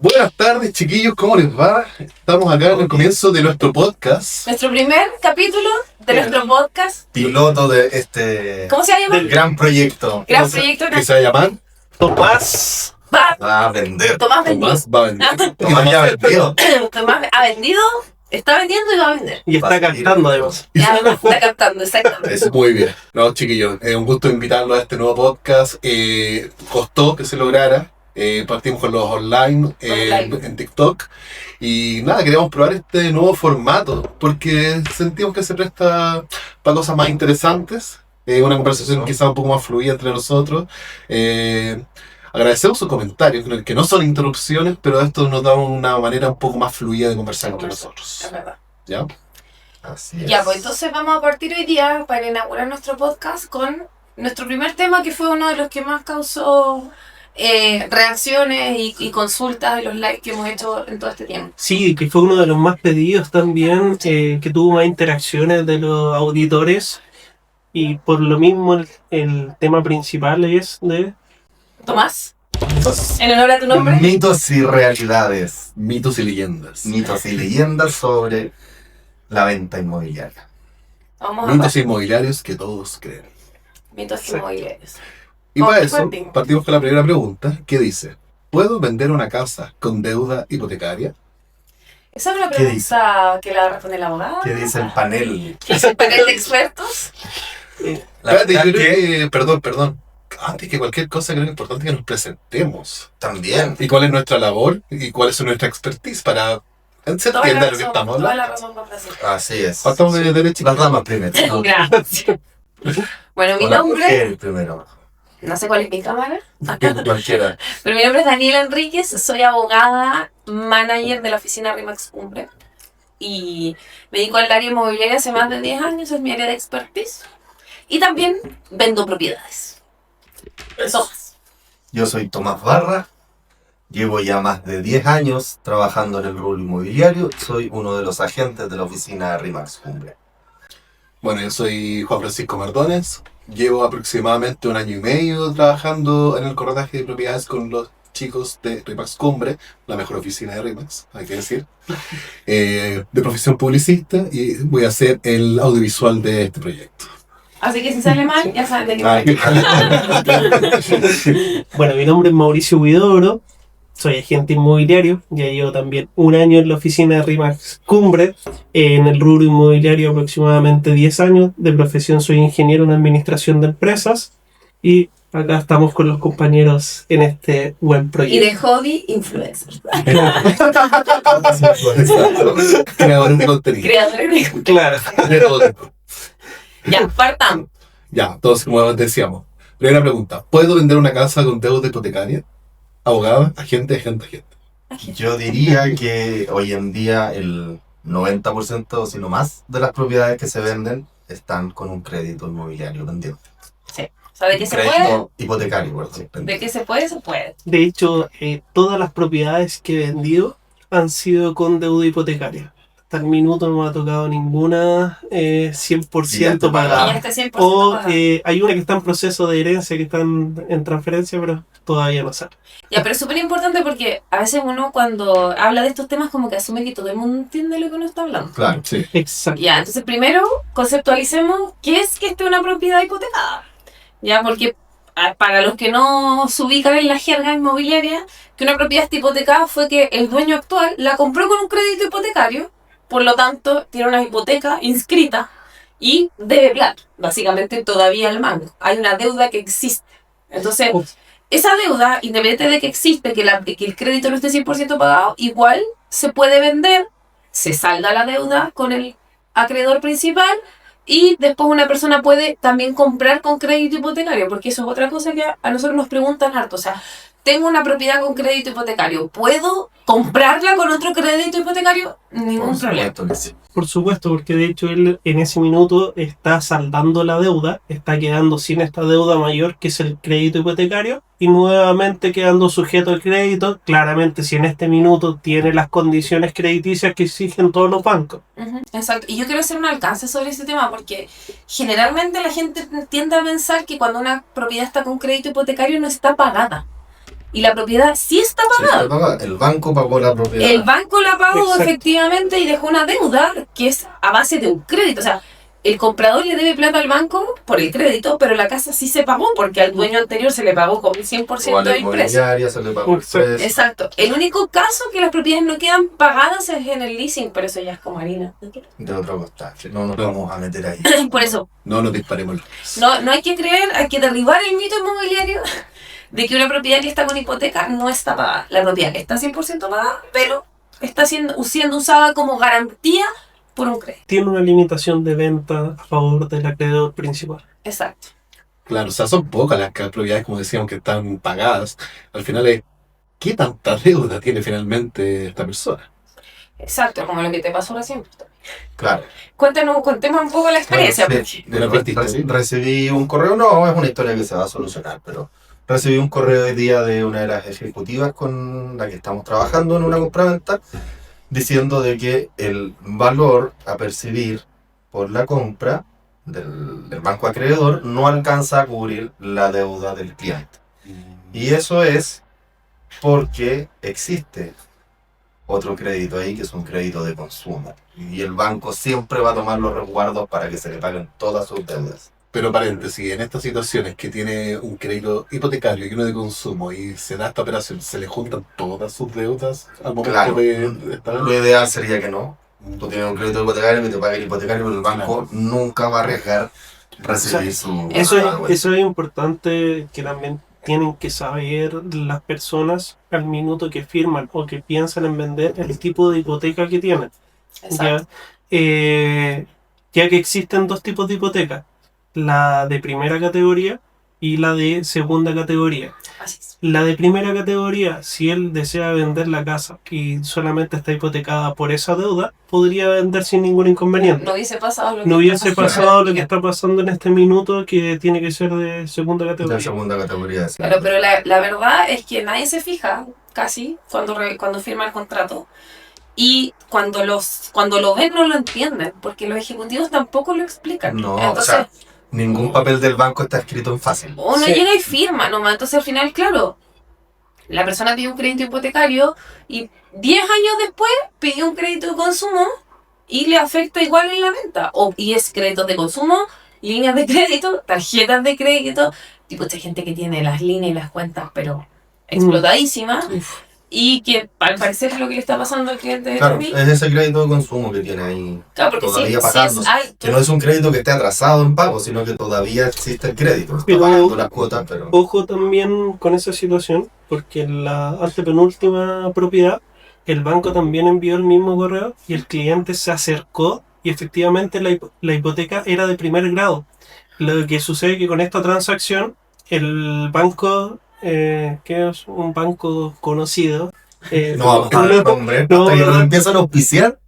Buenas tardes, chiquillos, ¿cómo les va? Estamos acá en el comienzo de nuestro podcast. Nuestro primer capítulo de nuestro podcast. Piloto de este... ¿Cómo se llama? Del gran proyecto. Gran proyecto. ¿Qué se va a llamar? Tomás va a vender. Tomás vendido. Tomás va a vender. Tomás ya vendido. Tomás ha vendido, está vendiendo y va a vender. Y está cantando además. Ya, está cantando, exactamente. Es muy bien. No, chiquillos, es un gusto invitarlos a este nuevo podcast. Costó que se lograra. Partimos con los online en TikTok. Y nada, queríamos probar este nuevo formato porque sentimos que se presta para cosas más interesantes. Una conversación quizá un poco más fluida entre nosotros. Agradecemos sus comentarios, que no son interrupciones, pero esto nos da una manera un poco más fluida de conversar entre nosotros. Es verdad. ¿Ya? Así es. Ya, pues entonces vamos a partir hoy día para inaugurar nuestro podcast con nuestro primer tema, que fue uno de los que más causó reacciones y consultas de los likes que hemos hecho en todo este tiempo. Sí, que fue uno de los más pedidos también, que tuvo más interacciones de los auditores. Y por lo mismo el tema principal es de... Tomás, en honor a tu nombre. Mitos y realidades. Mitos y leyendas. Mitos y leyendas sobre la venta inmobiliaria. Vamos a Mitos inmobiliarios que todos creen. mitos inmobiliarios. Y para Oh, eso, buen partimos con la primera pregunta, que dice: ¿puedo vender una casa con deuda hipotecaria? Esa es una ¿Qué pregunta que la responde el abogado. ¿Qué dice el panel? ¿Qué dice el panel de expertos? La Espérate, verdad yo creo que perdón. Antes que cualquier cosa, creo que es importante que nos presentemos. también. ¿Y cuál es nuestra labor? ¿Y cuál es nuestra expertise para... ¿Se Toda la entiende de lo que razón, estamos toda la hablando? razón por decir. Así es. Partamos de derecha. Las damas primero. Gracias. Bueno, mi O la nombre, mujer primero. no sé cuál es mi cámara, Cualquiera. pero mi nombre es Daniela Enríquez, soy abogada, manager de la oficina RIMAX Cumbre y me dedico al área inmobiliaria hace más de 10 años, es mi área de expertise y también vendo propiedades. Eso más. Yo soy Tomás Barra. Llevo ya más de 10 años trabajando en el rubro inmobiliario. Soy uno de los agentes de la oficina RIMAX Cumbre. Bueno, yo soy Juan Francisco Mardones. Llevo aproximadamente 1 año y medio trabajando en el corretaje de propiedades con los chicos de RIMAX Cumbre, la mejor oficina de RIMAX, hay que decir. De profesión publicista, y voy a hacer el audiovisual de este proyecto. Así que si sale mal, ya saben de qué Ay, Bueno, mi nombre es Mauricio Huidobro, soy agente inmobiliario, ya llevo también 1 año en la oficina de RIMAX Cumbre, en el rubro inmobiliario aproximadamente 10 años, de profesión soy ingeniero en administración de empresas y acá estamos con los compañeros en este buen Y proyecto. de hobby, influencer. Creadores de contenido. Creadores de... Claro. De todo tipo. Ya, partamos. Ya, entonces, como decíamos, primera pregunta: ¿puedo vender una casa con deuda hipotecaria? Abogada, agente. Yo diría que hoy en día el 90% o si no más de las propiedades que se venden están con un crédito inmobiliario pendiente. Sí. O sea, de que se puede, Crédito hipotecario, por decir, de pendiente. que se puede, se puede. De hecho, todas las propiedades que he vendido han sido con deuda hipotecaria. Hasta el minuto no me ha tocado ninguna 100% Y pagada. ya está 100% O pagado. hay una que está en proceso de herencia, que está en transferencia, pero todavía no sale. Ya, pero es súper importante porque a veces uno cuando habla de estos temas como que asume que todo el mundo entiende lo que uno está hablando. Claro. Sí. Exacto. Ya, entonces primero conceptualicemos qué es que esté una propiedad hipotecada. Ya, porque para los que no se ubican en la jerga inmobiliaria, que una propiedad esté hipotecada fue que el dueño actual la compró con un crédito hipotecario, por lo tanto tiene una hipoteca inscrita y debe plata, básicamente todavía al mango. Hay una deuda que existe. Entonces, esa deuda, independiente de que existe, que el crédito no esté 100% pagado, igual se puede vender, se salda la deuda con el acreedor principal y después una persona puede también comprar con crédito hipotecario, porque eso es otra cosa que a nosotros nos preguntan harto. O sea, tengo una propiedad con crédito hipotecario, ¿puedo comprarla con otro crédito hipotecario? Ningún problema. Supuesto que sí. Por supuesto, porque de hecho él en ese minuto está saldando la deuda, está quedando sin esta deuda mayor que es el crédito hipotecario y nuevamente quedando sujeto al crédito, claramente si en este minuto tiene las condiciones crediticias que exigen todos los bancos. Ujú, exacto. Y yo quiero hacer un alcance sobre ese tema porque generalmente la gente tiende a pensar que cuando una propiedad está con crédito hipotecario no está pagada. y la propiedad sí está Sí, pagada. está pagada. El banco pagó la propiedad. El banco la pagó Exacto. efectivamente y dejó una deuda que es a base de un crédito. O sea, el comprador le debe plata al banco por el crédito, pero la casa sí se pagó porque al dueño anterior se le pagó con el 100% O a la del precio. inmobiliaria se le pagó el Exacto. precio. Exacto. El único caso que las propiedades no quedan pagadas es en el leasing, pero eso ya es como harina. De otro costado. No nos vamos a meter ahí. Por eso, No nos disparemos. no hay que creer, hay que derribar el mito inmobiliario de que una propiedad que está con hipoteca no está pagada. La propiedad está 100% pagada, pero está siendo usada como garantía por un crédito. Tiene una limitación de venta a favor del acreedor principal. Exacto. Claro, o sea, son pocas las propiedades, como decíamos, que están pagadas. Al final es, ¿qué tanta deuda tiene finalmente esta persona? Exacto, como lo que te pasó recién. Claro. Contemos un poco la experiencia. Bueno, porque- de la partida. Recibí un correo, no, es una historia que se va a solucionar, pero recibí un correo hoy día de una de las ejecutivas con la que estamos trabajando en una compraventa, diciendo de que el valor a percibir por la compra del banco acreedor no alcanza a cubrir la deuda del cliente. Y eso es porque existe otro crédito ahí que es un crédito de consumo. Y el banco siempre va a tomar los resguardos para que se le paguen todas sus deudas. Pero paréntesis, en estas situaciones que tiene un crédito hipotecario y uno de consumo y se da esta operación, ¿se le juntan todas sus deudas al momento Claro, de estar? lo ideal sería que no. Tú tienes un crédito hipotecario que te pague el hipotecario, pero el banco nunca va a arriesgar recibir su... Eso es importante que también tienen que saber las personas al minuto que firman o que piensan en vender el tipo de hipoteca que tienen. Exacto. Ya que existen dos tipos de hipoteca, la de primera categoría y la de segunda categoría. Así es. La de primera categoría, si él desea vender la casa y solamente está hipotecada por esa deuda, podría vender sin ningún inconveniente. No hubiese pasado lo que No hubiese está pasado lo que está pasando en este minuto, que tiene que ser de segunda La categoría. segunda categoría. Sí. Claro, pero la verdad es que nadie se fija casi cuando firma el contrato. Y cuando lo ven no lo entienden, porque los ejecutivos tampoco lo explican. No, Entonces, o sea, ningún papel del banco está escrito en fácil. uno Sí. llega y firma nomás. Entonces al final, claro, la persona pide un crédito hipotecario y 10 años después pide un crédito de consumo y le afecta igual en la venta. Y es créditos de consumo, líneas de crédito, tarjetas de crédito. Tipo, esta gente que tiene las líneas y las cuentas, pero explotadísimas. Y que al parecer es lo que le está pasando al cliente de Claro, Tommy. es ese crédito de consumo que tiene ahí. Claro, porque todavía si es pagándose. alto. Que no es un crédito que esté atrasado en pago, sino que todavía existe el crédito. Está Pero- pagando las cuotas, pero... Ojo también con esa situación, porque en la antepenúltima propiedad, el banco también envió el mismo correo y el cliente se acercó y efectivamente la hipoteca era de primer grado. Lo que sucede es que con esta transacción, el banco, que es un banco conocido, No vamos a ver, hombre, no, hasta que no. nos empiezan a auspiciar.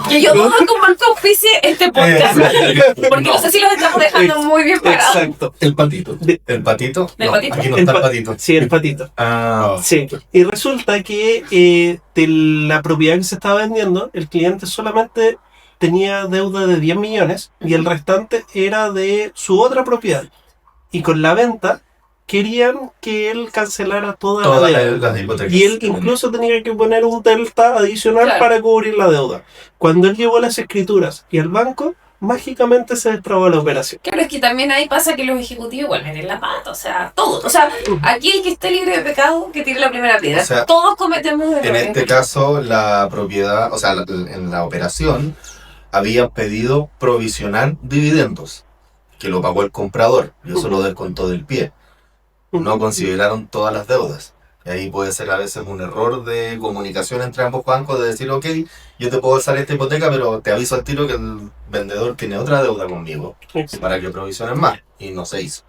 Que yo dudo que un banco auspicie este podcast. Porque no sé si los estamos dejando muy bien parados. Exacto. El patito. ¿El patito? ¿El No, patito? aquí no El está el pa- patito. Sí, el patito. Ah, Sí, y resulta que de la propiedad que se estaba vendiendo, el cliente solamente tenía deuda de 10 millones y el restante era de su otra propiedad. Y con la venta querían que él cancelara toda todas la deuda. las hipotecas. Y él incluso tenía que poner un delta adicional Claro. para cubrir la deuda. Cuando él llevó las escrituras y al banco, mágicamente se destrabó la operación. Claro, es que también ahí pasa que los ejecutivos igual meten la pata, o sea, todos. O sea, aquí el que esté libre de pecado, que tire la primera piedra. O sea, todos cometemos En errores. este caso, la propiedad, o sea, en la operación, había pedido provisionar dividendos, que lo pagó el comprador, y eso lo descontó del pie. No consideraron todas las deudas. Y ahí puede ser a veces un error de comunicación entre ambos bancos de decir, ok, yo te puedo usar esta hipoteca, pero te aviso al tiro que el vendedor tiene otra deuda conmigo para que provisionen más. Y no se hizo.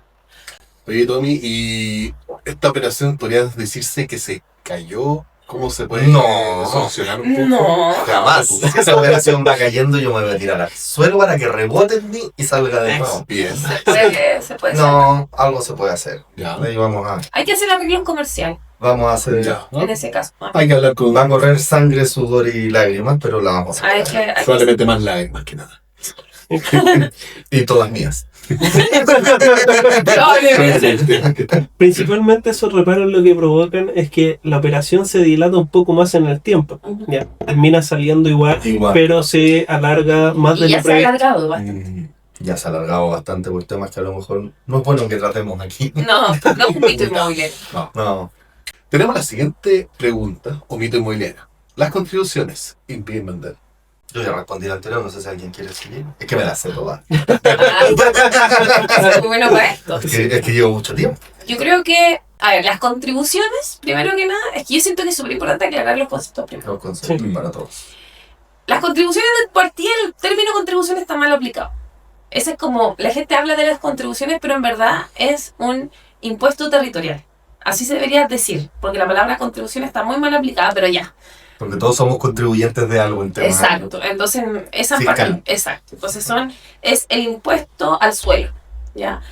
Oye, Tommy, ¿y esta operación podría decirse que se cayó? ¿Cómo se puede No. solucionar un poco? No. Jamás. Si esa operación va cayendo, yo me voy a tirar al suelo para que rebote en mí y salga de nuevo. Bien. Se puede hacer. No, algo se puede hacer. Ya. Ahí Hay que hacer arreglos comercial, vamos a hacer. Ya. ¿no? en ese caso. Hay que hablar con... Va a correr sangre, sudor y lágrimas, pero la vamos a Hay hacer. que- Probablemente más live, más que nada. Y todas mías. Probablemente. Principalmente esos reparos lo que provocan es que la operación se dilata un poco más en el tiempo. Ya, termina saliendo igual, pero se alarga más de Y lo ya se ha previsto. alargado bastante. Ya se ha alargado bastante por temas que a lo mejor no es bueno que tratemos aquí. No, no es un mito inmobiliario. No. Tenemos la siguiente pregunta, o mito inmobiliario. ¿Las contribuciones impiden vender? Yo ya respondí la anterior, no sé si alguien quiere seguir. Es que me la sé toda. Soy muy bueno para esto. Es que llevo mucho tiempo. Yo creo que, a ver, las contribuciones, primero que nada, es que yo siento que es súper importante aclarar los conceptos primero. Los conceptos Sí. para todos. Las contribuciones de partida, el término contribución está mal aplicado. Ese es como, la gente habla de las contribuciones, pero en verdad es un impuesto territorial. Así se debería decir, porque la palabra contribución está muy mal aplicada, pero ya. Porque todos somos contribuyentes de algo en temas. Exacto. Entonces, esa Fiscal. parte, exacto. Entonces es el impuesto al suelo, ¿ya?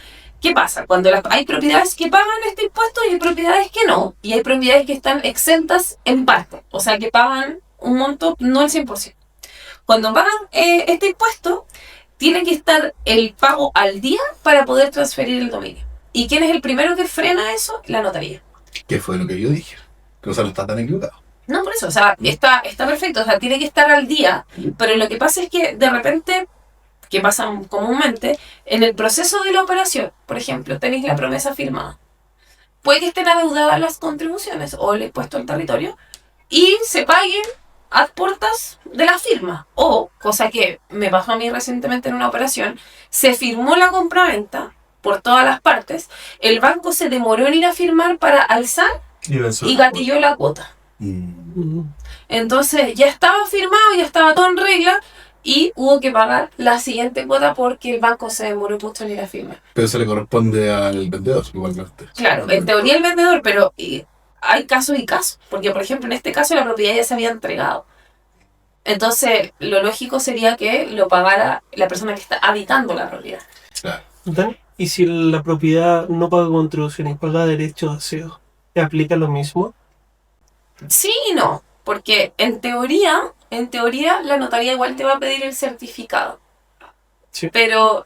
¿Qué pasa? Cuando hay propiedades que pagan este impuesto y hay propiedades que no. Y hay propiedades que están exentas en parte. O sea, que pagan un monto, no el 100%. Cuando pagan este impuesto, tiene que estar el pago al día para poder transferir el dominio. ¿Y quién es el primero que frena eso? La notaría. ¿Qué fue lo que yo dije? Que o sea, no está tan equivocado. No, por eso, o sea, está perfecto, o sea, tiene que estar al día, pero lo que pasa es que de repente, que pasa comúnmente, en el proceso de la operación, por ejemplo, tenéis la promesa firmada. Puede que estén adeudadas las contribuciones o el impuesto al territorio y se paguen a puertas de la firma. O, cosa que me pasó a mí recientemente en una operación, se firmó la compraventa por todas las partes, el banco se demoró en ir a firmar para alzar y gatilló la cuota. Entonces ya estaba firmado, ya estaba todo en regla y hubo que pagar la siguiente cuota porque el banco se demoró mucho en ir a firmar. Pero eso le corresponde al vendedor, igualmente. Claro, en teoría el vendedor, pero hay casos y casos. Porque, por ejemplo, en este caso la propiedad ya se había entregado. Entonces, lo lógico sería que lo pagara la persona que está habitando la propiedad. Claro. ¿Dani? ¿Y si la propiedad no paga contribuciones y paga derechos de aseo? ¿Te aplica lo mismo? Sí y no, porque en teoría la notaría igual te va a pedir el certificado. Sí. Pero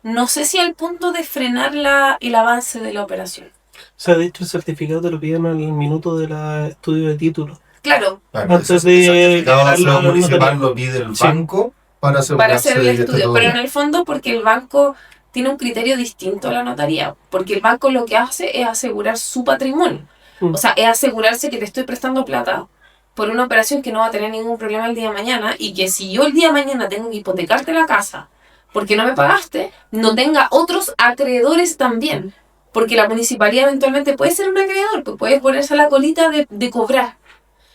no sé si al punto de frenar el avance de la operación. O sea, de hecho, el certificado te lo piden al minuto del estudio de título. Claro, Antes Ese de certificado de declararlo aseo en municipal notaría. lo pide el Sí. banco para para asegurarse hacer el de que esté estudio, todo pero en bien. el fondo porque el banco tiene un criterio distinto a la notaría, porque el banco lo que hace es asegurar su patrimonio. O sea, es asegurarse que te estoy prestando plata por una operación que no va a tener ningún problema el día de mañana y que si yo el día de mañana tengo que hipotecarte la casa porque no me pagaste, no tenga otros acreedores también. Porque la municipalidad eventualmente puede ser un acreedor, pues puede ponerse a la colita de cobrar.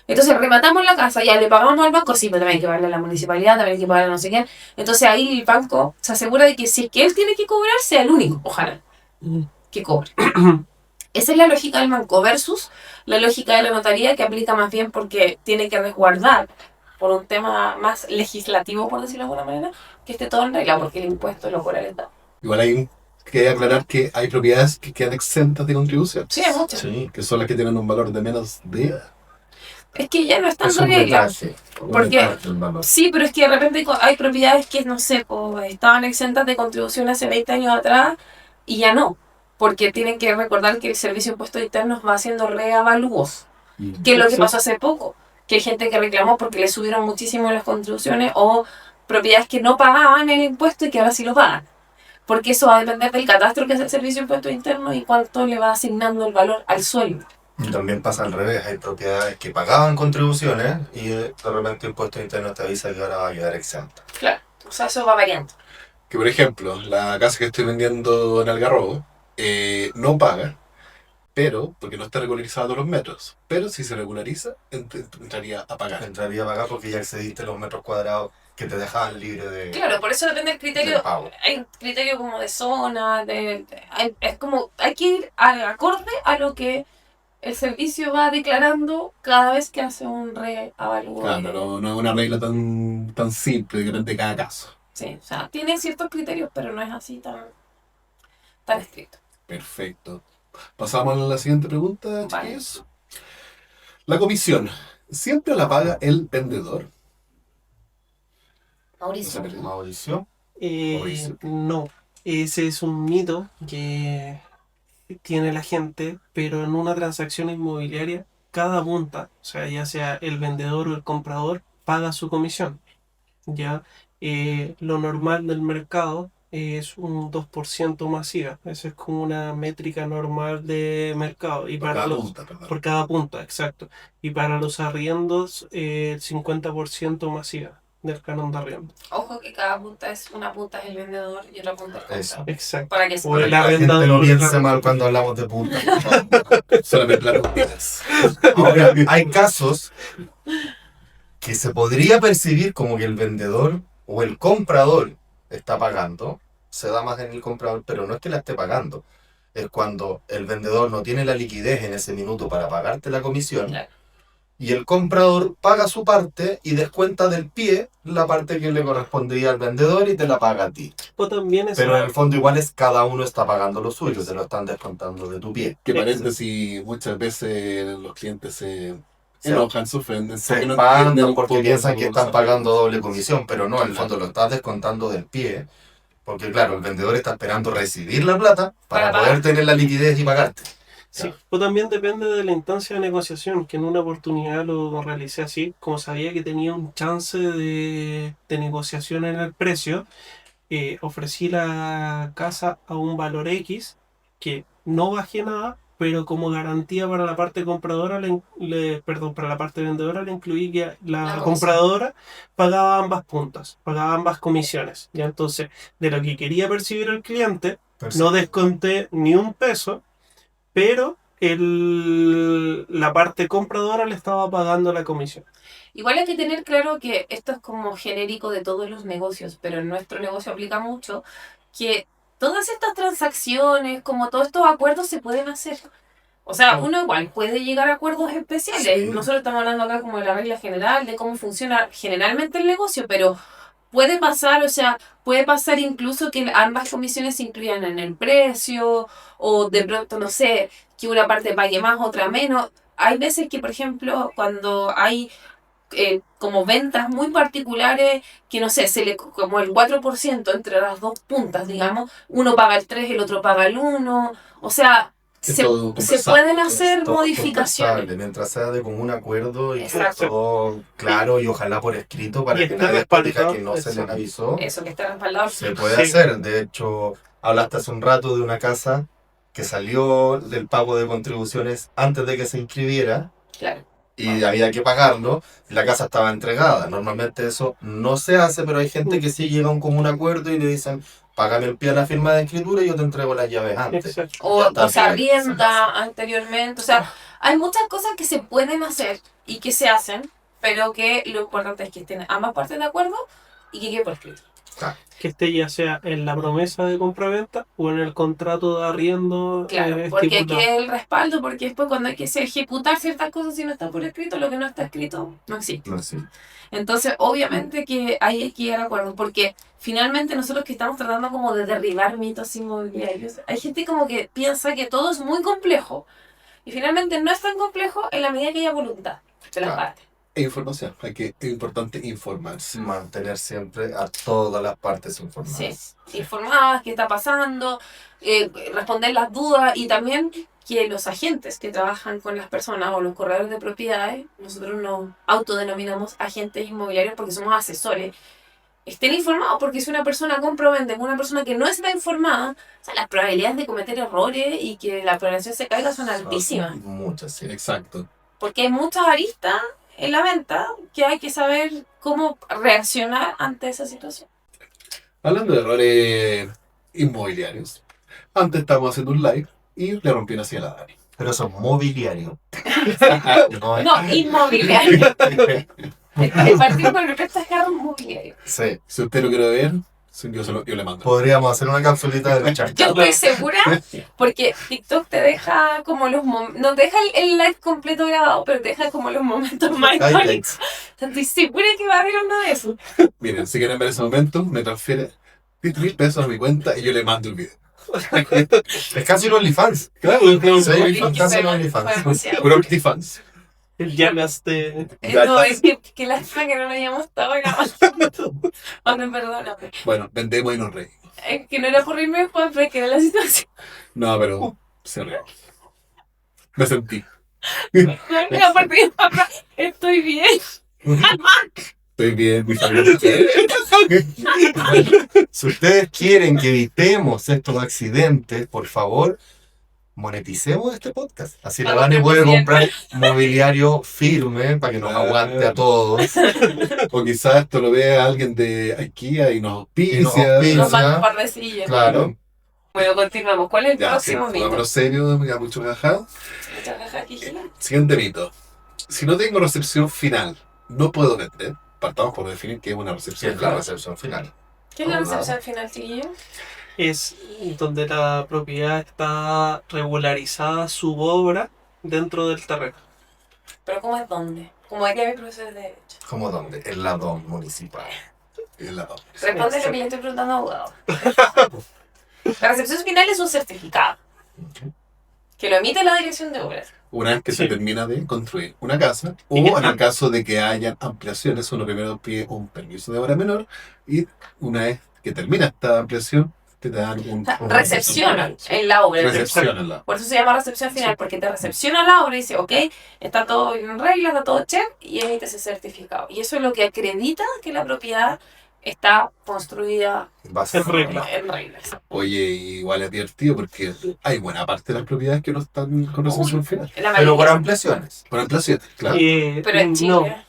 Entonces rematamos la casa, ya le pagamos al banco, sí, pero también hay que pagarle a la municipalidad, también hay que pagarle a no sé quién. Entonces ahí el banco se asegura de que si es que él tiene que cobrar, sea el único, ojalá, que cobre. Esa es la lógica del banco versus la lógica de la notaría, que aplica más bien porque tiene que resguardar, por un tema más legislativo, por decirlo de alguna manera, que esté todo en regla, porque el impuesto lo cobra el Estado. Igual hay que aclarar que hay propiedades que quedan exentas de contribución. Sí, hay muchas. Sí. Que son las que tienen un valor de menos de... Es que ya no están Es un reglas. detalle. Un ¿Por qué? detalle del valor. Sí, pero es que de repente hay propiedades que, no sé, estaban exentas de contribución hace 20 años atrás y ya no. Porque tienen que recordar que el Servicio de Impuestos Internos va haciendo reavalúos. Que es lo que pasó hace poco. Que hay gente que reclamó porque le subieron muchísimo las contribuciones o propiedades que no pagaban el impuesto y que ahora sí lo pagan. Porque eso va a depender del catastro que hace el Servicio de Impuestos Internos y cuánto le va asignando el valor al sueldo. Y también pasa al revés, hay propiedades que pagaban contribuciones y de repente el impuesto interno te avisa que ahora va a quedar exenta. Claro, o sea, eso va variando. Que por ejemplo, la casa que estoy vendiendo en Algarrobo no paga, pero, porque no está regularizado todos los metros, pero si se regulariza, entraría a pagar. Entraría a pagar porque ya excediste los metros cuadrados que te dejaban libre de, Claro, por eso depende del de criterio. pago. Hay un criterio como de zona, es como, hay que ir acorde a lo que el servicio va declarando cada vez que hace un reavalúo. Claro, no es una regla tan simple, depende de cada caso. Sí, o sea, tiene ciertos criterios, pero no es así tan estricto. Perfecto. Pasamos a la siguiente pregunta, Vale. chiquillos. La comisión, ¿siempre la paga el vendedor? Mauricio. Mauricio. No. ese es un mito que tiene la gente, pero en una transacción inmobiliaria, cada punta, o sea, ya sea el vendedor o el comprador, paga su comisión. Ya lo normal del mercado es un 2% masiva. Esa es como una métrica normal de mercado. Y Por para cada los, punta, perdón. por cada punta, exacto. Y para los arriendos, 50% masiva del canon de arriendo. Ojo que cada punta es una punta es el vendedor y otra punta es el Eso. comprador. Exacto. Para que se O Para el que la gente arrendador. no piense mal cuando hablamos de punta. Solamente las puntas. Ahora, hay casos que se podría percibir como que el vendedor o el comprador está pagando, se da más en el comprador, pero no es que la esté pagando. Es cuando el vendedor no tiene la liquidez en ese minuto para pagarte la comisión Claro. y el comprador paga su parte y descuenta del pie la parte que le correspondería al vendedor y te la paga a ti. O también es Pero en el fondo igual es cada uno está pagando lo suyo, te lo están descontando de tu pie. Que paréntesis, muchas veces los clientes se enojan, se ofenden. Se porque no espantan entienden un porque poco piensan cómo que están se- pagando doble comisión, pero no, en el Claro. fondo lo estás descontando del pie, porque claro, el vendedor está esperando recibir la plata para Para poder pagar. tener la liquidez y pagarte. Sí, o también depende de la instancia de negociación, que en una oportunidad lo realicé así, como sabía que tenía un chance de negociación en el precio, ofrecí la casa a un valor X, que no bajé nada, pero como garantía para la parte compradora, perdón, para la parte vendedora le incluí que La la comisión. compradora pagaba ambas puntas, pagaba ambas comisiones. Ya entonces, de lo que quería percibir el cliente, no desconté ni un peso, pero la parte compradora le estaba pagando la comisión. Igual hay que tener claro que esto es como genérico de todos los negocios, pero en nuestro negocio aplica mucho que todas estas transacciones, como todos estos acuerdos se pueden hacer. O sea, uno igual puede llegar a acuerdos especiales. Sí. Nosotros estamos hablando acá como de la regla general, de cómo funciona generalmente el negocio, pero puede pasar, o sea, puede pasar incluso que ambas comisiones se incluyan en el precio, o de pronto, no sé, que una parte pague más, otra menos. Hay veces que, por ejemplo, cuando hay como ventas muy particulares, que no sé, como el 4% entre las dos puntas, digamos, uno paga el 3, el otro paga el 1, o sea, Es se, todo se conversable. pueden hacer Todo modificaciones. conversable, mientras sea de común acuerdo y que Exacto. todo claro y ojalá por escrito para Y que esté nadie después diga respaldado, que no se le exacto. avisó. Eso que está respaldado. Se puede Sí. hacer. De hecho, hablaste hace un rato de una casa que salió del pago de contribuciones antes de que se inscribiera Claro. y había que pagarlo. La casa estaba entregada. Normalmente eso no se hace, pero hay gente que sí llega a un común acuerdo y le dicen, págame el pie a la firma de escritura y yo te entrego las llaves antes. Exacto. O, Ya está o se bien, arrienda anteriormente. O sea, hay muchas cosas que se pueden hacer y que se hacen, pero que lo importante es que estén ambas partes de acuerdo y que quede por escrito. Que esté ya sea en la promesa de compraventa o en el contrato de arriendo Claro, porque estipulado. quede el respaldo, porque después cuando hay que ejecutar ciertas cosas si no está por escrito, lo que no está escrito no existe. No, sí. Entonces, obviamente que ahí hay que llegar a acuerdo, porque finalmente nosotros que estamos tratando como de derribar mitos inmobiliarios, hay gente como que piensa que todo es muy complejo, y finalmente no es tan complejo en la medida que haya voluntad de las Claro. partes. E información. Es importante informarse. Mantener siempre a todas las partes informadas. Informadas, qué está pasando, responder las dudas, y también que los agentes que trabajan con las personas o los corredores de propiedades, nosotros nos autodenominamos agentes inmobiliarios porque somos asesores, estén informados, porque si una persona compra o vende con una persona que no está informada, o sea, las probabilidades de cometer errores y que la planeación se caiga son altísimas, Muchas, sí. Exacto. porque hay muchas aristas en la venta que hay que saber cómo reaccionar ante esa situación. Hablando de errores inmobiliarios, antes estábamos haciendo un live y le rompí una silla a la Dani. Pero eso es mobiliario. No, No, inmobiliario. El partido con el resto es carro inmobiliario. Sí. Si usted lo quiere ver, yo le mando. Podríamos hacer una capsulita de chat. Yo estoy segura, porque TikTok te deja como los momentos, no te deja el live completo grabado, pero te deja como los momentos más icónicos. Estoy segura que va a haber uno de esos. Miren, si quieren ver ese momento, me transfiere 10.000 pesos a mi cuenta y yo le mando el video. Es casi un OnlyFans. Claro, claro, Sí, claro. fantasma en OnlyFans. Puro OnlyFans. El llamaste. No, es que lástima que no lo hayamos estado grabando. Oh, no, perdóname. Bueno, vendemos y nos reímos. Es que no era por irme después, pero es que era la situación. No, pero se rió. Me sentí. Aparte de papá, estoy bien. Estoy bien, mi familia. Si ustedes quieren que evitemos estos accidentes, por favor, moneticemos este podcast. Así la Vane puede comprar mobiliario firme para que nos aguante a todos. O quizás esto lo vea alguien de IKEA y nos auspicia. Nos van un par de sillas. Claro. Bueno, continuamos. ¿Cuál es el Ya, próximo sí, mito? vámonos serio, ya mucho cajado. Muchas gracias, Gigila. Siguiente mito. Si no tengo recepción final, no puedo vender. Partamos por definir qué es una Sí, recepción es la final. recepción final. ¿Qué es la recepción final, chiquillos? Es donde la propiedad está regularizada su obra dentro del terreno. ¿Pero cómo es dónde? Como diría mi profesor de Derecho. ¿Cómo dónde? En la DOM municipal. Es la- Responde lo que yo estoy preguntando, abogado. La recepción final es un certificado que lo emite la dirección de obras. Una vez que se Sí. termina de construir una casa, o Y que- en el caso de que hayan ampliaciones, uno primero pide un permiso de obra menor y una vez que termina esta ampliación, te dan un... O sea, recepcionan en la obra. Recepcionenla. Por eso se llama recepción final, porque te recepciona la obra y dice, ok, está todo en regla, está todo check, y emite ese certificado. Y eso es lo que acredita que la propiedad está construida Base En regla. en reglas. Oye, igual es divertido porque hay buena parte de las propiedades que no están con recepción final. La Pero mayoría. por ampliaciones. Por ampliaciones, claro. Pero en Chile,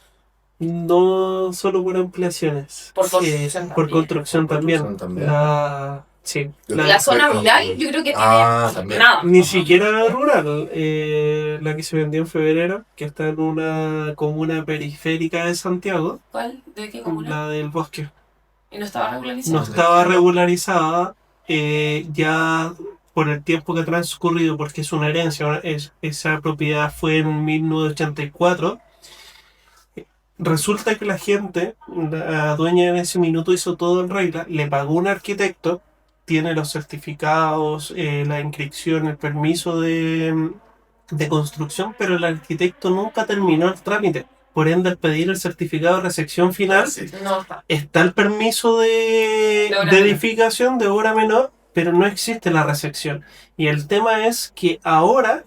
No solo por ampliaciones. Por construcción por también. construcción Por también. construcción también. Sí. la zona rural yo creo que tiene También. nada. Ni siquiera rural. La que se vendió en febrero, que está en una comuna periférica de Santiago, ¿Cuál? ¿De qué comuna? la del Bosque. Y no estaba regularizado. No estaba regularizada ya por el tiempo que ha transcurrido, porque es una herencia. Esa propiedad fue en 1984. Resulta que la gente, la dueña en ese minuto hizo todo en regla, le pagó un arquitecto, tiene los certificados, la inscripción, el permiso de construcción, pero el arquitecto nunca terminó el trámite. Por ende, al pedir el certificado de recepción final, Sí. No está. está el permiso De obra de menor. edificación de obra menor, pero no existe la recepción. Y el tema es que ahora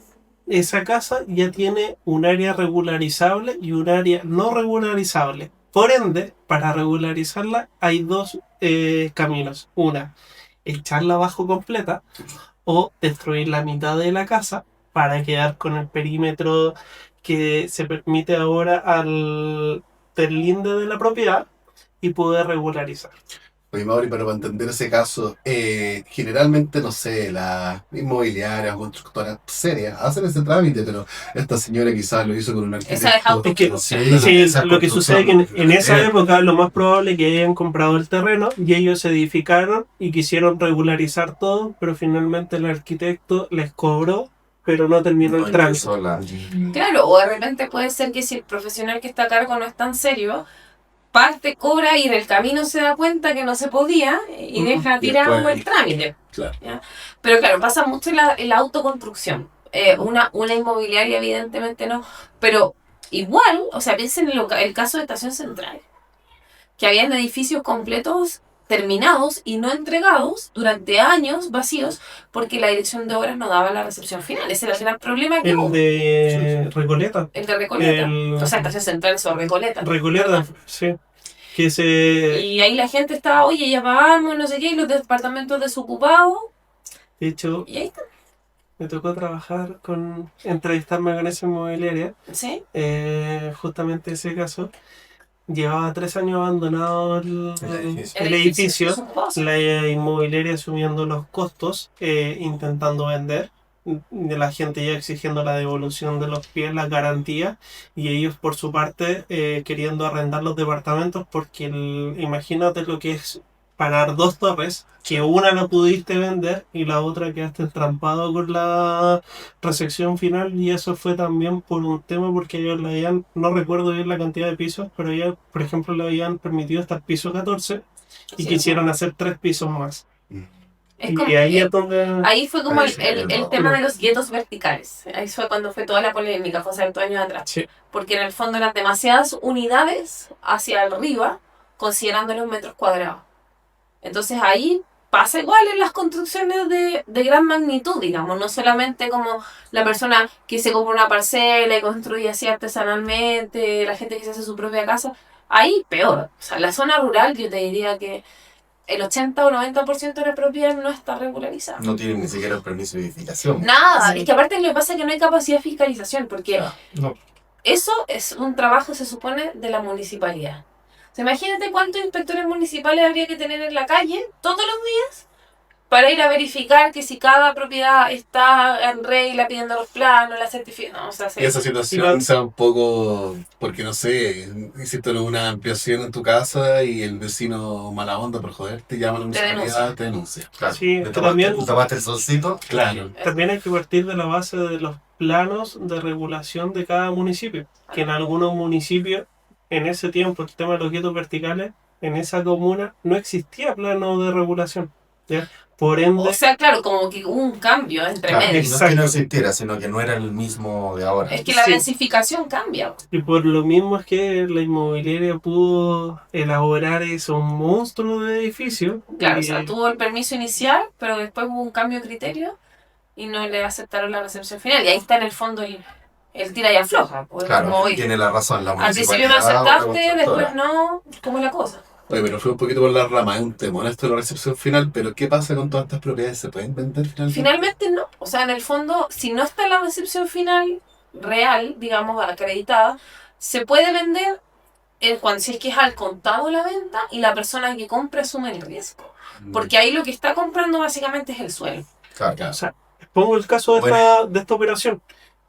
esa casa ya tiene un área regularizable y un área no regularizable. Por ende, para regularizarla hay dos caminos. Una, echarla abajo completa o destruir la mitad de la casa para quedar con el perímetro que se permite ahora al del linde de la propiedad y poder regularizar. Oye, Mauri, pero para entender ese caso, generalmente, no sé, las inmobiliarias o constructoras serias hacen ese trámite, pero esta señora quizás lo hizo con un arquitecto. Esa es auto- Es que- no sé, Sí, Sí, esa lo que sucede es que en esa construcción. época lo más probable es que hayan comprado el terreno y ellos se edificaron y quisieron regularizar todo, pero finalmente el arquitecto les cobró, pero no terminó el trámite. Sola. Claro, o de repente puede ser que si el profesional que está a cargo no es tan serio, parte, cobra y en el camino se da cuenta que no se podía y deja tirado después- el trámite. Claro. ¿Ya? Pero claro, pasa mucho en la autoconstrucción. Una inmobiliaria evidentemente no, pero igual, o sea, piensen en el caso de Estación Central, que habían edificios completos terminados y no entregados durante años vacíos porque la dirección de obras no daba la recepción final. Ese era el gran problema que hubo. El de Recoleta. El de Recoleta. El- O sea, Estación Central o Recoleta. Recoleta, sí. Que se... Y ahí la gente estaba, oye, ya pagamos, no sé qué, y los departamentos desocupados. De hecho, Y ahí está. me tocó entrevistarme con esa inmobiliaria. ¿Sí? Justamente ese caso. Llevaba 3 años abandonado el edificio. desocupados. La inmobiliaria asumiendo los costos, intentando vender, de la gente ya exigiendo la devolución de los pies, la garantía, y ellos por su parte queriendo arrendar los departamentos porque imagínate lo que es pagar 2 torres, que una no pudiste vender y la otra quedaste entrampado con la recepción final, y eso fue también por un tema porque ellos le habían, no recuerdo bien la cantidad de pisos, pero ellos por ejemplo le habían permitido hasta el piso 14 y Sí, quisieron hacer 3 pisos más. es como- Y ahí es donde... ahí fue como Ahí el, sí, el no. tema de los guetos verticales. Ahí fue cuando fue toda la polémica, fue hace 8 años atrás. Sí. Porque en el fondo eran demasiadas unidades hacia arriba, considerando los metros cuadrados. Entonces ahí pasa igual en las construcciones de gran magnitud, digamos, no solamente como la persona que se compra una parcela y construye así artesanalmente, la gente que se hace su propia casa, ahí peor. O sea, en la zona rural yo te diría que el 80 o 90% de la propiedad no está regularizada. No tienen ni siquiera el permiso de edificación. Nada, Sí. es que aparte lo que pasa es que no hay capacidad de fiscalización, porque No. eso es un trabajo, se supone, de la municipalidad. O sea, imagínate cuántos inspectores municipales habría que tener en la calle todos los días para ir a verificar que si cada propiedad está en regla, pidiendo los planos, la certificación. No, o sea, Y esa situación sea un poco, porque no sé, hiciste una ampliación en tu casa y el vecino mala onda por joderte, llama a la municipalidad, te denuncia. Claro. Sí, ¿Le que tomaste, también- le tomaste el solcito? Claro. También hay que partir de la base de los planos de regulación de cada municipio. Que en algunos municipios, en ese tiempo, el tema de los guetos verticales, en esa comuna no existía plano de regulación. ¿Ya? Por ende, O sea, claro, como que hubo un cambio entre Claro, medio. no es que no existiera, sino que no era el mismo de ahora. Es que la Sí. densificación cambia. y por lo mismo es que la inmobiliaria pudo elaborar esos monstruos de edificios. Claro, o y- sea, tuvo el permiso inicial, pero después hubo un cambio de criterio y no le aceptaron la recepción final. Y ahí está en el fondo el tira y afloja. Pues, Claro, como, oye, tiene la razón la al principio me municipalidad. aceptaste, después no. ¿Cómo es la cosa? Oye, pero fue un poquito por la rama, es un temor esto de la recepción final, pero ¿qué pasa con todas estas propiedades? ¿Se pueden vender finalmente? Finalmente no. O sea, en el fondo, si no está la recepción final real, digamos, acreditada, se puede vender si es que es al contado la venta y la persona que compra asume el riesgo. Porque ahí lo que está comprando básicamente es el suelo. Claro. O sea, pongo el caso de, Bueno. de esta operación.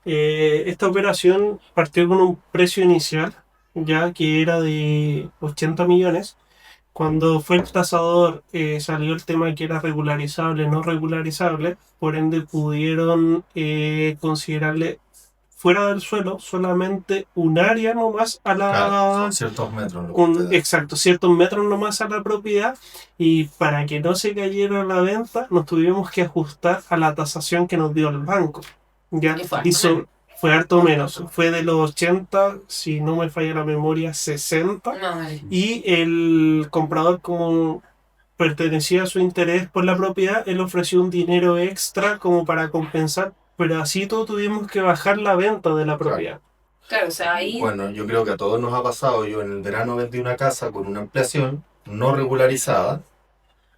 Esta operación partió con un precio inicial, ya que era de 80 millones. Cuando fue el tasador, salió el tema que era regularizable, no regularizable, por ende pudieron considerarle fuera del suelo solamente un área nomás a la... Claro, son ciertos metros. Lo que usted da. Exacto, ciertos metros nomás a la propiedad, y para que no se cayera la venta nos tuvimos que ajustar a la tasación que nos dio el banco. Ya Y fue harto hizo, menos. fue harto menos, fue de los 80, si no me falla la memoria, 60, No, vale. y el comprador, como pertenecía a su interés por la propiedad, él ofreció un dinero extra como para compensar, pero así todo tuvimos que bajar la venta de la propiedad. Claro, o sea, ahí... Bueno, yo creo que a todos nos ha pasado. Yo en el verano vendí una casa con una ampliación no regularizada,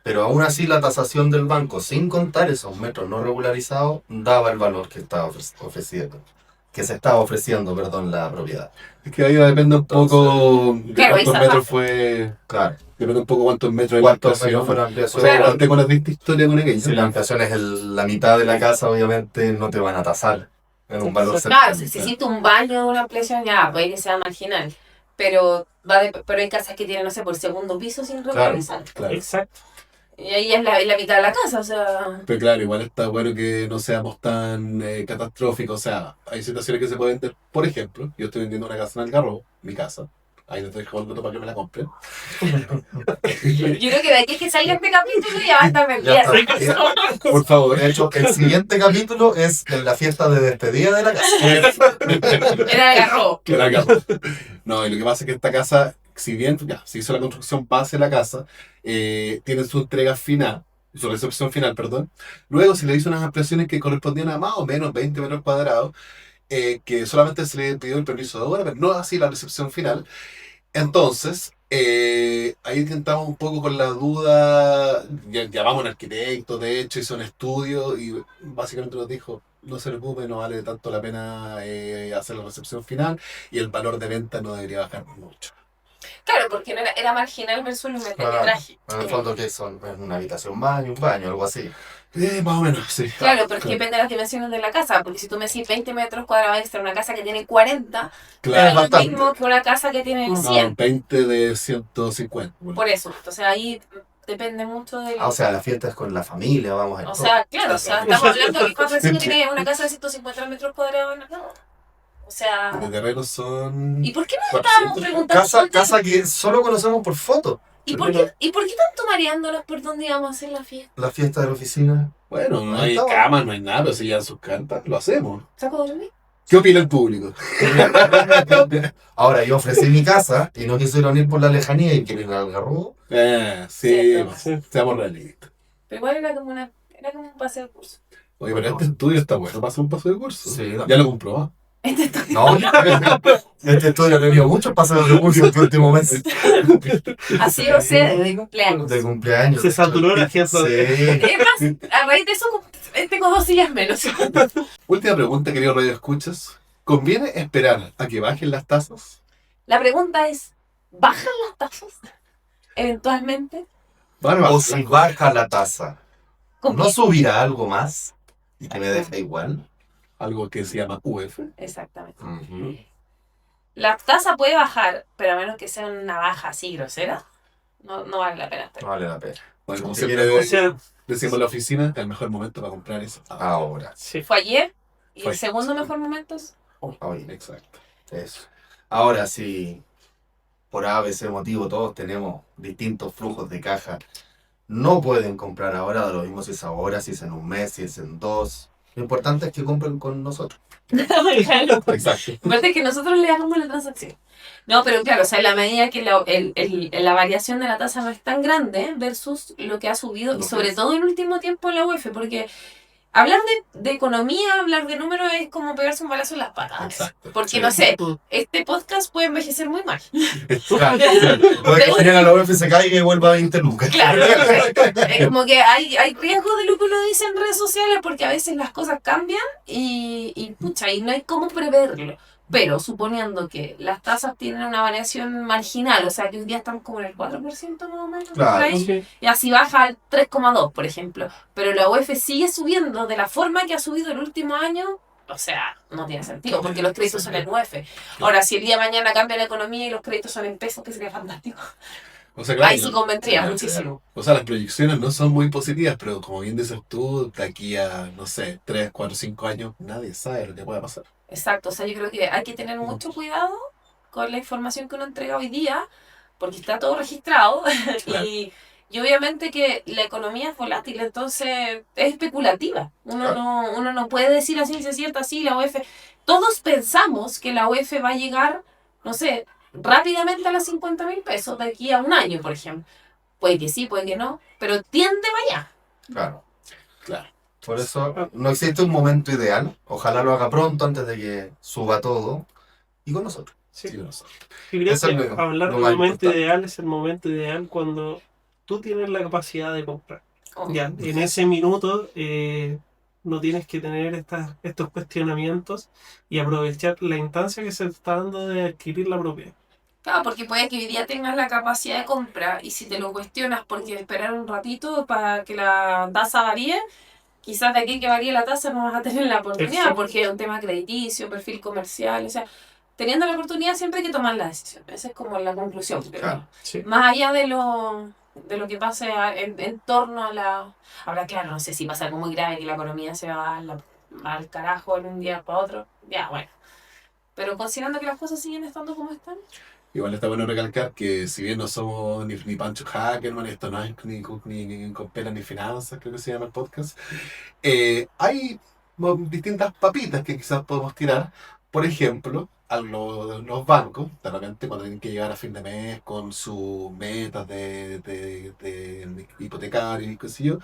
pero aún así la tasación del banco, sin contar esos metros no regularizados, daba el valor que estaba ofreciendo. Que se estaba ofreciendo, perdón, la propiedad. Es que ahí depende un poco de Claro, ahí cuántos zafaste. metros fue. Claro. Depende un poco cuántos metros de ¿Cuántos ampliación. metros fue la ampliación? O sea, Claro. tengo una triste historia con aquello. Si la ampliación es la mitad de la casa, obviamente no te van a tasar en un valor Claro, cercano. si se siente un baño de una ampliación, ya, puede que sea marginal. Pero pero hay casas que tienen, no sé, por segundo piso sin regularizar. Claro. Exacto. Y ahí es la mitad de la casa, o sea... Pero claro, igual está bueno que no seamos tan catastróficos. O sea, hay situaciones que se pueden vender. Por ejemplo, yo estoy vendiendo una casa en Algarrobo, mi casa. Ahí les dejo el dato para que me la compren. Yo creo que de aquí es que salga este capítulo ya va a estar Ya vendiendo. está. Por favor. De hecho, el siguiente capítulo es en la fiesta de despedida de la casa. Era el agarro. Que la Algarrobo. No, y lo que pasa es que esta casa, si bien ya se hizo la construcción base de la casa, tiene su entrega final, su recepción final, perdón. Luego se le hizo unas ampliaciones que correspondían a más o menos 20 metros cuadrados, que solamente se le pidió el permiso de obra, pero no así la recepción final. Entonces, ahí intentamos un poco con la duda, llamamos a un arquitecto, de hecho hizo un estudio y básicamente nos dijo, no se preocupe, no vale tanto la pena hacer la recepción final y el valor de venta no debería bajar mucho. Claro, porque no era marginal versus los Claro. metraje. En el fondo, ¿qué son? Es una habitación, un baño, algo así. Más o menos, sí. Claro, pero es que depende de las dimensiones de la casa, porque si tú me decís 20 metros cuadrados extra, una casa que tiene 40, Claro, es lo bastante. mismo que una casa que tiene no, 100. 20 de 150. Bueno. Por eso, entonces ahí depende mucho del... O sea, la fiesta es con la familia, vamos a ir. O sea, claro, o sea, estamos hablando de que cuando que tiene una casa de 150 metros cuadrados, no. O sea... De terreno son... ¿Y por qué no 400. estábamos preguntando? Casa que solo conocemos por foto. ¿Y por qué tanto mareándolos por dónde íbamos a hacer la fiesta? La fiesta de la oficina. Bueno, no hay Estamos. camas, no hay nada, pero si ya sus cartas, lo hacemos. ¿Saco de dormir? ¿Qué opina el público? Ahora, yo ofrecí mi casa y no quisieron ir por la lejanía y quieren ir al Algarrobo. Sí, Cierto. pues, seamos realistas. Pero igual era como un paseo de curso. Oye, pero este estudio está bueno para hacer un paso de curso. Sí, no. Ya lo comprobó. No, este estudio ha tenido muchos pasos de curso en los últimos meses. Ha sido sede de cumpleaños. De cumpleaños. Se saturó la agenda. Sí. Es más, a raíz de eso tengo 2 sillas menos. Última pregunta, querido Radio Escuchas. ¿Conviene esperar a que bajen las tasas? La pregunta es, ¿bajan las tasas? Eventualmente. Van a O bajar. si baja la tasa, ¿no ¿Conviene? subirá algo más? ¿Y que me deja igual? Algo que se llama UF. Exactamente. Ujú. La tasa puede bajar, pero a menos que sea una baja así grosera, no vale la pena No esperar. vale la pena. Bueno, como Si siempre quiere- O sea, decimos en la oficina, el mejor momento para comprar es Ahora. sí. Fue ayer, y Fue el segundo mejor momento es hoy. Oye, Exacto. eso. Ahora sí, por A, B, C motivo, todos tenemos distintos flujos de caja. No pueden comprar ahora, da lo mismo si es ahora, si es en un mes, si es en 2. Lo importante es que compren con nosotros. Claro. Exacto. Aparte que nosotros le hagamos la transacción. No, pero claro, o sea, en la medida que la variación de la tasa no es tan grande versus lo que ha subido, y Lo sobre que es. todo en el último tiempo en la UEF, porque hablar de economía, hablar de números es como pegarse un balazo en las patas. Exacto. Porque Sí. no sé, este podcast puede envejecer muy mal. Claro. Puede que mañana la UF se caiga y vuelva a 20 lucas. Claro, es como que hay riesgo de lo que uno dice en redes sociales porque a veces las cosas cambian y pucha, y no hay cómo preverlo. Pero suponiendo que las tasas tienen una variación marginal, o sea que hoy día están como en el 4% más o menos, Claro. por ahí, Sí. y así baja al 3,2, por ejemplo. Pero la UEF sigue subiendo de la forma que ha subido el último año, o sea, no tiene sentido, porque los créditos son en UEF. Ahora, si el día de mañana cambia la economía y los créditos son en pesos, que sería fantástico. O sea, claro, Ahí sí convendría claro, muchísimo. o sea, las proyecciones no son muy positivas, pero como bien dices tú, de aquí a, no sé, 3, 4, 5 años, nadie sabe lo que pueda pasar. Exacto, o sea, yo creo que hay que tener mucho cuidado con la información que uno entrega hoy día, porque está todo registrado Claro. y obviamente que la economía es volátil, entonces es especulativa. Uno no puede decir a ciencia cierta, sí, la UEF. Todos pensamos que la UEF va a llegar, no sé, rápidamente a los 50.000 pesos de aquí a un año, por ejemplo. Puede que sí, puede que no, pero tiende para allá. Claro. Claro. Por eso no existe un momento ideal. Ojalá lo haga pronto antes de que suba todo. Y con nosotros. Sí. Sí, no sé. Yo creo Eso es que lo- hablar lo del más momento importante. ideal es el momento ideal cuando tú tienes la capacidad de comprar. Oh, Ya, en ese minuto no tienes que tener estos cuestionamientos y aprovechar la instancia que se te está dando de adquirir la propiedad. Claro, porque puede que hoy día tengas la capacidad de compra y si te lo cuestionas porque esperar un ratito para que la tasa varíe, quizás de aquí que varíe la tasa no vas a tener la oportunidad Exacto. porque es un tema crediticio, perfil comercial, o sea, teniendo la oportunidad siempre hay que tomar la decisión. Esa es como la conclusión. Pero Claro. Sí. más allá de lo que pase en torno a la... Ahora, claro, no sé si pasa algo muy grave que la economía se va al carajo en un día para otro. Ya, bueno. Pero considerando que las cosas siguen estando como están. Igual está bueno recalcar que si bien no somos ni Pancho Hackerman, esto no es ni con pelas ni finanzas, creo que se llama el podcast, hay distintas papitas que quizás podemos tirar. Por ejemplo, a los bancos, de repente cuando tienen que llegar a fin de mes con sus metas de hipotecario y qué sé yo,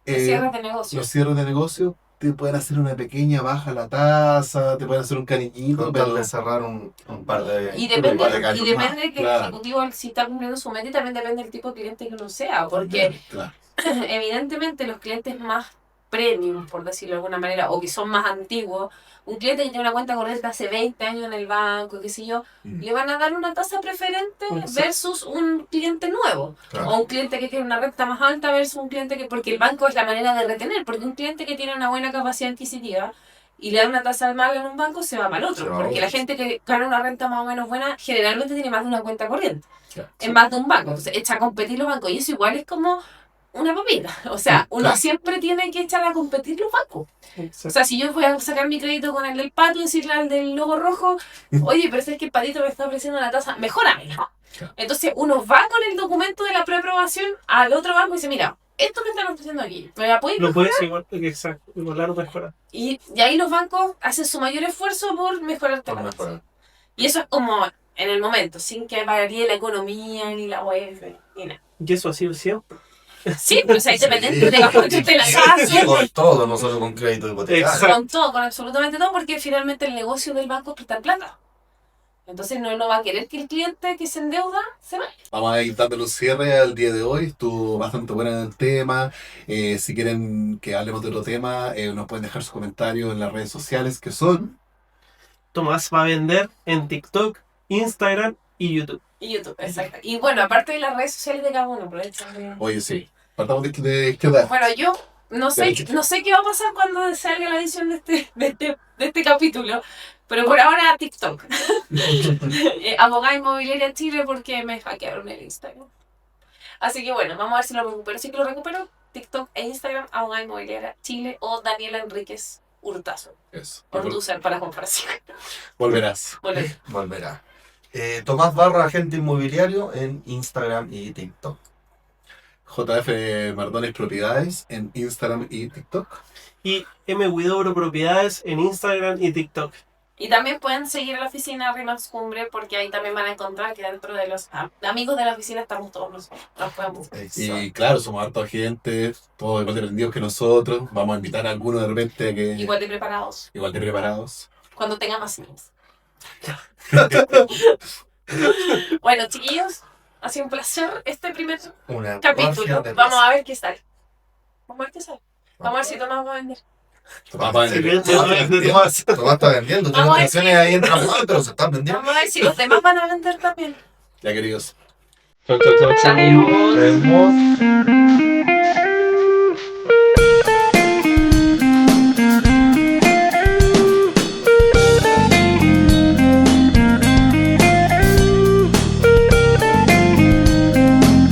Los cierres de negocio. los cierres de negocio te pueden hacer una pequeña baja a la tasa, te pueden hacer un cariñito, Con tal pero de cerrar un par de. Y un par de depende caños de más. que el claro. ejecutivo si está cumpliendo su meta y también depende del tipo de cliente que uno sea, porque claro, evidentemente los clientes más premium, por decirlo de alguna manera, o que son más antiguos, un cliente que tiene una cuenta corriente hace 20 años en el banco, qué sé yo, le van a dar una tasa preferente Exacto. versus un cliente nuevo. Claro. O un cliente que tiene una renta más alta versus un cliente que... Porque el banco es la manera de retener, porque un cliente que tiene una buena capacidad adquisitiva y le da una tasa mala en un banco, se va para el otro. Se va a Porque otro. la gente que gana una renta más o menos buena, generalmente tiene más de una cuenta corriente, claro. en más de un banco. Entonces echa a competir los bancos y eso igual es como una papita. O sea, uno claro. siempre tiene que echar a competir los bancos. O Exacto. sea, si yo voy a sacar mi crédito con el del pato y decirle al del logo rojo, oye, pero es que el patito me está ofreciendo una tasa, mejóramela. Claro. Entonces uno va con el documento de la preaprobación al otro banco y dice, mira, esto me están ofreciendo aquí, ¿me la puedes Lo mejorar? puedes igual, exacto, igualar o mejorar. Y ahí los bancos hacen su mayor esfuerzo por mejorarte Por la tasa. mejorar. Y eso es como en el momento, sin que varíe la economía, ni la web, ni nada. Y eso ha sido siempre. Sí, pero o sea, independiente de cuánto la casa. Con todo, no solo con crédito hipotecario. Exacto. Con todo, con absolutamente todo, porque finalmente el negocio del banco es prestar plata. Entonces no va a querer que el cliente que se endeuda se vaya. Vamos a ir dándole un cierre al día de hoy. Estuvo bastante buena en el tema. Si quieren que hablemos de otro tema, nos pueden dejar sus comentarios en las redes sociales que son. Tomás va a vender en TikTok, Instagram y YouTube. Y YouTube, exacto. Y bueno, aparte de las redes sociales de cada uno, aprovechan de... Oye, sí. Partamos de izquierda. Bueno, yo no sé qué va a pasar cuando salga la edición de este capítulo, pero por ahora TikTok. Abogada Inmobiliaria Chile porque me hackearon el Instagram. Así que bueno, vamos a ver si lo recupero. Si que lo recupero, TikTok e Instagram, Abogada Inmobiliaria Chile o Daniela Enríquez Hurtazo. Eso. Producer para comparación. Volverás. Volverá. Tomás Barra, agente inmobiliario en Instagram y TikTok. JF Mardones Propiedades en Instagram y TikTok. Y M. Huidobro Propiedades en Instagram y TikTok. Y también pueden seguir a la oficina Rimax Cumbre porque ahí también van a encontrar que dentro de los amigos de la oficina estamos todos nosotros. Nos pueden buscar. Y claro, somos hartos agentes, todos igual de prendidos que nosotros. Vamos a invitar a algunos de repente a que. Igual de preparados. Igual de preparados. Cuando tengan más niños. Bueno, chiquillos, ha sido un placer este primer Una capítulo. racia de Vamos a ver qué sale. Vamos a ver qué sale. Vamos a ver si Tomás va a vender. Tomás, Tomás está vendiendo, tiene Vamos a ver operaciones ahí en Ramón, pero se están vendiendo. Vamos a ver si los demás van a vender también. ya queridos. Adiós. Vemos.